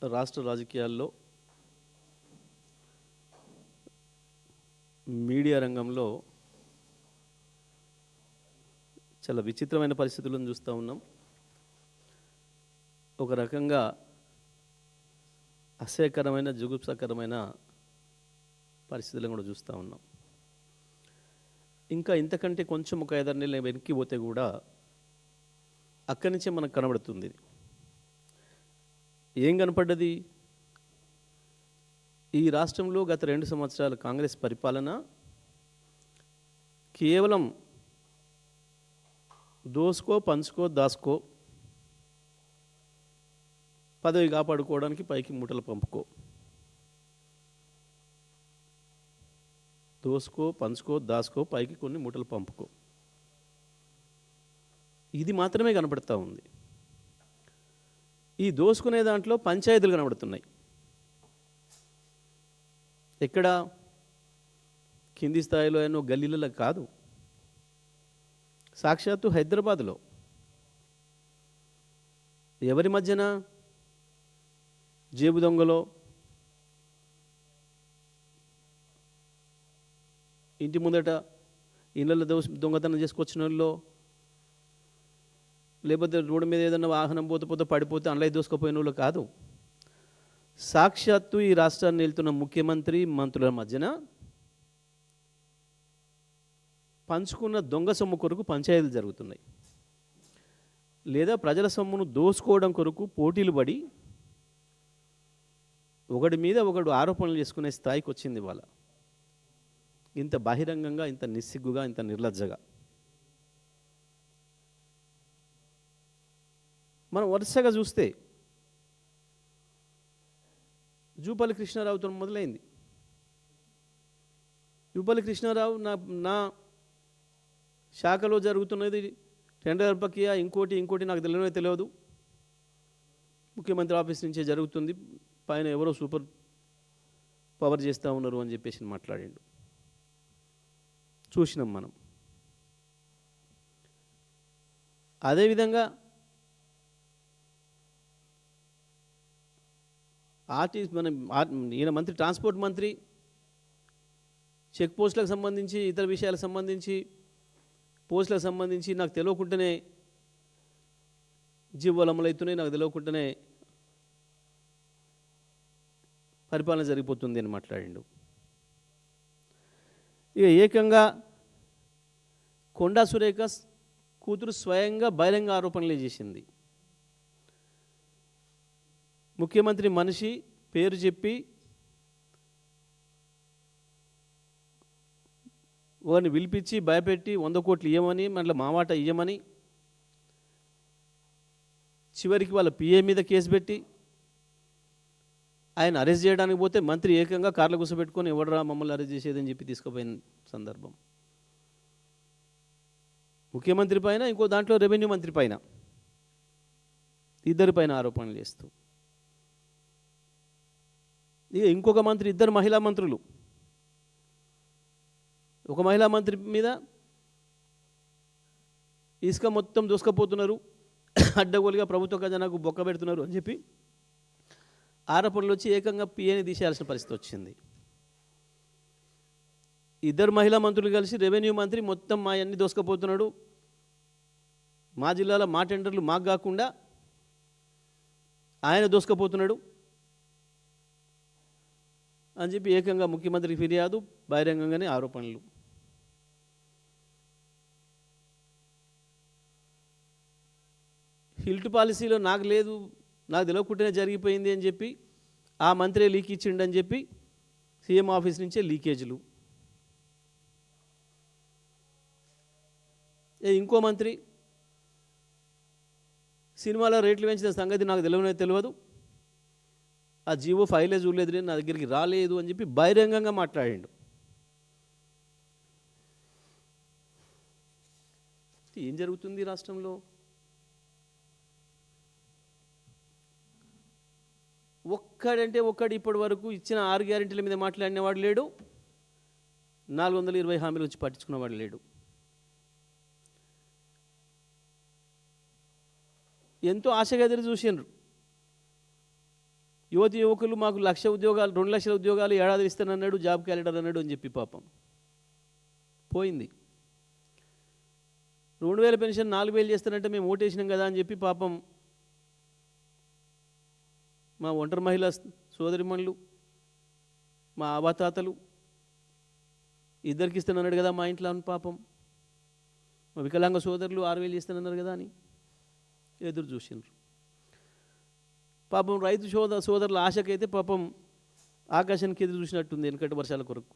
రాష్ట్ర రాజకీయాల్లో మీడియా రంగంలో చాలా విచిత్రమైన పరిస్థితులను చూస్తూ ఉన్నాం. ఒక రకంగా అసహ్యకరమైన జుగుప్సకరమైన పరిస్థితులను కూడా చూస్తూ ఉన్నాం. ఇంకా ఇంతకంటే కొంచెం ఒక 5-6 నెలలు వెనక్కి పోతే కూడా అక్కడి నుంచే మనకు కనబడుతుంది. ఏం కనపడ్డది? ఈ రాష్ట్రంలో గత 2 సంవత్సరాల కాంగ్రెస్ పరిపాలన కేవలం దోసుకో పంచుకో దాసుకో, పదవి కాపాడుకోవడానికి పైకి మూటలు పంపుకో, దోసుకో పంచుకో దాసుకో, పైకి కొన్ని మూటలు పంపుకో, ఇది మాత్రమే కనబడుతూ ఉంది. ఈ దోసుకునే దాంట్లో పంచాయతీలు కనబడుతున్నాయి. ఎక్కడ? కింది స్థాయిలో ఎన్నో గల్లీలలో కాదు, సాక్షాత్తు హైదరాబాద్లో. ఎవరి మధ్యన? జేబు దొంగలో, ఇంటి ముందట ఇళ్ళల్లో దొంగతనం చేసుకొచ్చిన వాళ్ళు, లేకపోతే రోడ్డు మీద ఏదైనా వాహనం పోతే పడిపోతే అందులో దోసుకుపోయిన వాళ్ళు కాదు. సాక్షాత్తు ఈ రాష్ట్రాన్ని వెళ్తున్న ముఖ్యమంత్రి మంత్రుల మధ్యన పంచుకున్న దొంగ సొమ్ము కొరకు పంచాయతీలు జరుగుతున్నాయి. లేదా ప్రజల సొమ్మును దోసుకోవడం కొరకు పోటీలు పడి ఒకటి మీద ఒకడు ఆరోపణలు చేసుకునే స్థాయికి వచ్చింది వాళ్ళ. ఇంత బహిరంగంగా, ఇంత నిస్సిగ్గుగా, ఇంత నిర్లజ్జగా మనం వరుసగా చూస్తే జూపల్లి కృష్ణారావుతో మొదలైంది. జూపల్లి కృష్ణారావు నా శాఖలో జరుగుతున్నది టెండర్ ప్రక్రియ, ఇంకోటి నాకు తెలియదు, ముఖ్యమంత్రి ఆఫీస్ నుంచే జరుగుతుంది, పైన ఎవరో సూపర్ పవర్ చేస్తూ ఉన్నారు అని చెప్పేసి మాట్లాడిండు. చూసినాం మనం. అదేవిధంగా ఈయన మంత్రి, ట్రాన్స్పోర్ట్ మంత్రి, చెక్ పోస్టులకు సంబంధించి, ఇతర విషయాలకు సంబంధించి, పోస్టులకు సంబంధించి నాకు తెలియకుండానే జీవోలు అమలవుతున్నాయి, నాకు తెలియకుండానే పరిపాలన జరిగిపోతుంది అని మాట్లాడిండు. ఇక ఏకంగా కొండా సురేఖ కూతురు స్వయంగా బహిరంగ ఆరోపణలే చేసింది. ముఖ్యమంత్రి మనిషి పేరు చెప్పి వారిని పిలిపించి భయపెట్టి 100 కోట్లు ఇవ్వమని, మళ్ళీ మావాట ఇవ్వమని, చివరికి వాళ్ళ పిఏ మీద కేసు పెట్టి ఆయన అరెస్ట్ చేయడానికి పోతే మంత్రి ఏకంగా కార్లు కూర్చోబెట్టుకొని ఎవడరా మమ్మల్ని అరెస్ట్ చేసేదని చెప్పి తీసుకుపోయిన సందర్భం. ముఖ్యమంత్రి పైన, ఇంకో దాంట్లో రెవెన్యూ మంత్రి పైన, ఇద్దరి పైన ఆరోపణలు చేస్తూ, ఇక ఇంకొక మంత్రి, 2 మహిళా మంత్రులు, ఒక మహిళా మంత్రి మీద ఇసుక మొత్తం దూసుకుపోతున్నారు, అడ్డగోలుగా ప్రభుత్వ ఖజానాకు బొక్క పెడుతున్నారు అని చెప్పి ఆరోపణలు వచ్చి ఏకంగా పిఏని తీసేయాల్సిన పరిస్థితి వచ్చింది. 2 మహిళా మంత్రులు కలిసి రెవెన్యూ మంత్రి మొత్తం మా అన్ని దోసుకుపోతున్నాడు, మా జిల్లాలో మా టెండర్లు మాకు కాకుండా ఆయన దోసుకుపోతున్నాడు అని చెప్పి ఏకంగా ముఖ్యమంత్రికి ఫిర్యాదు, బహిరంగంగానే ఆరోపణలు. హిల్ట్ పాలసీలో నాకు లేదు, నాకు తెలియకుండానే జరిగిపోయింది అని చెప్పి ఆ మంత్రే లీక్ ఇచ్చిండని చెప్పి సీఎం ఆఫీస్ నుంచే లీకేజీలు. ఇంకో మంత్రి సినిమాలో రేట్లు పెంచిన సంగతి నాకు తెలియదు, ఆ జీవో ఫైలే చూడలేదు, నా దగ్గరికి రాలేదు అని చెప్పి బహిరంగంగా మాట్లాడిండు. ఏం జరుగుతుంది రాష్ట్రంలో? ఒక్కడు ఇప్పటి వరకు ఇచ్చిన 6 గ్యారెంటీల మీద మాట్లాడినవాడు లేడు, 420 హామీల గురించి పట్టించుకున్నవాడు లేడు. ఎంతో ఆశగా ఎదురు చూసిండ్రు. యువతి యువకులు మాకు 1,00,000 ఉద్యోగాలు 2,00,000 ఉద్యోగాలు ఏడాది ఇస్తానన్నాడు, జాబ్ క్యాలెండర్ అన్నాడు అని చెప్పి పాపం పోయింది. 2,000 పెన్షన్ 4,000 చేస్తానంటే మేము ఓటేసినాం కదా అని చెప్పి పాపం మా ఒంటరి మహిళా సోదరిమణులు, మా అవతాతలు ఇద్దరికి ఇస్తానన్నాడు కదా మా ఇంట్లో అని పాపం, మా వికలాంగ సోదరులు 6,000 ఇస్తానన్నారు కదా అని ఎదురు చూసినారు. పాపం రైతు సోదరుల ఆశకైతే పాపం ఆకాశానికి ఎదురు చూసినట్టుంది వెనకటి వర్షాల కొరకు.